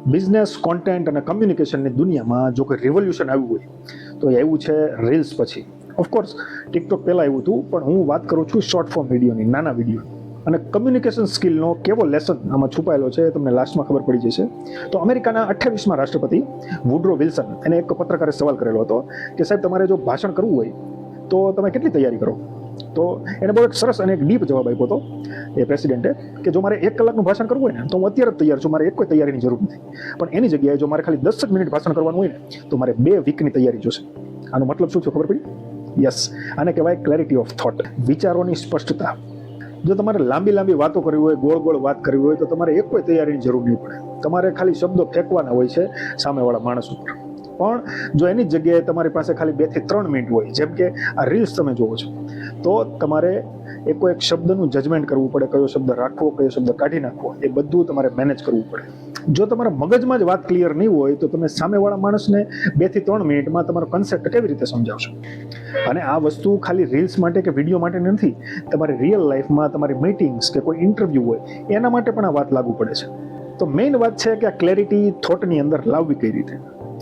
Business content અને કમ્યુનિકેશનની દુનિયામાં જો કોઈ રિવોલ્યુશન આવ્યું હોય તો એ આવ્યું છે રીલ્સ પછી. ઓફકોર્સ ટિકટોક પહેલાં આવ્યું હતું, પણ હું વાત કરું છું શોર્ટ ફોર્મ વિડીયોની, નાના વિડીયો. અને કમ્યુનિકેશન સ્કિલનો કેવો લેસન આમાં છુપાયેલો છે એ તમને લાસ્ટમાં ખબર પડી જશે. તો અમેરિકાના 28મા રાષ્ટ્રપતિ વુડરો વિલ્સન એને એક પત્રકારે સવાલ કરેલો હતો કે સાહેબ તમારે જો ભાષણ કરવું હોય તો તમે કેટલી તૈયારી કરો? તો એને બહુ એક સરસ અને એક ડીપ જવાબ આપ્યો હતો એ પ્રેસિડેન્ટે કે જો મારે 1 કલાકનું ભાષણ કરવું હોય ને તો હું અત્યારે જ તૈયાર છું, મારે એક કોઈ તૈયારીની જરૂર નથી. પણ એની જગ્યાએ જો મારે ખાલી 10 જ મિનિટ ભાષણ કરવાનું હોય ને તો મારે 2 વીકની તૈયારી જોશે. આનો મતલબ શું છે ખબર પડી? યસ, આને કહેવાય ક્લેરિટી ઓફ થોટ, વિચારોની સ્પષ્ટતા. જો તમારે લાંબી લાંબી વાતો કરવી હોય, ગોળ ગોળ વાત કરવી હોય તો તમારે એક કોઈ તૈયારીની જરૂર નહીં પડે. તમારે ખાલી શબ્દો ફેંકવાના હોય છે સામેવાળા માણસ ઉપર. પણ જો એની જ જગ્યાએ તમારી પાસે ખાલી 2 થી 3 મિનિટ હોય, જેમ કે આ રીલ્સ તમે જોવો છો, તો તમારે એક શબ્દનું જજમેન્ટ કરવું પડે, કયો શબ્દ રાખવો, કયો શબ્દ કાઢી નાખવો, એ બધું તમારે મેનેજ કરવું પડે. જો તમારા મગજમાં જ વાત ક્લિયર નહીં હોય તો તમે સામેવાળા માણસને 2 થી 3 મિનિટમાં તમારો કન્સેપ્ટ કેવી રીતે સમજાવશો? અને આ વસ્તુ ખાલી રીલ્સ માટે કે વિડીયો માટે નથી, તમારી રિયલ લાઈફમાં તમારી મીટિંગ્સ કે કોઈ ઇન્ટરવ્યૂ હોય એના માટે પણ આ વાત લાગુ પડે છે. તો મેઇન વાત છે કે આ ક્લેરિટી થોટની અંદર લાવવી કઈ રીતે.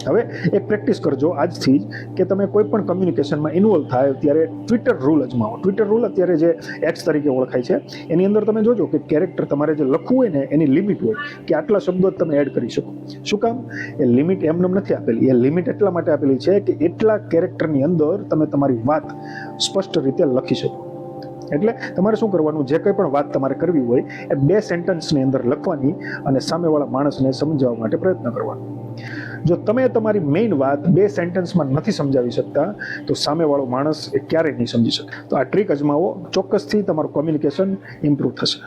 હવે એક પ્રેક્ટિસ કરજો આજથી જ કે તમે કોઈ પણ કમ્યુનિકેશનમાં ઇન્વોલ્વ થાય ત્યારે ટ્વિટર રૂલ અજમાવો. ટ્વિટર રૂલ અત્યારે જે એક્સ તરીકે ઓળખાય છે એની અંદર તમે જોજો કે કેરેક્ટર તમારે જે લખવું હોય ને એની લિમિટ હોય કે આટલા શબ્દો જ તમે એડ કરી શકો. શું કામ? એ લિમિટ એમને નથી આપેલી. એ લિમિટ એટલા માટે આપેલી છે કે એટલા કેરેક્ટરની અંદર તમે તમારી વાત સ્પષ્ટ રીતે લખી શકો. એટલે તમારે શું કરવાનું, જે કંઈ પણ વાત તમારે કરવી હોય એ 2 સેન્ટેન્સની અંદર લખવાની અને સામેવાળા માણસને સમજાવવા માટે પ્રયત્ન કરવાનો. જો તમે તમારી મેઇન વાત 2 સેન્ટેન્સમાં નથી સમજાવી શકતા તો સામેવાળો માણસ એ ક્યારેય નહીં સમજી શકે. તો આ ટ્રીક અજમાવો, ચોક્કસથી તમારું કોમ્યુનિકેશન ઇમ્પ્રૂવ થશે.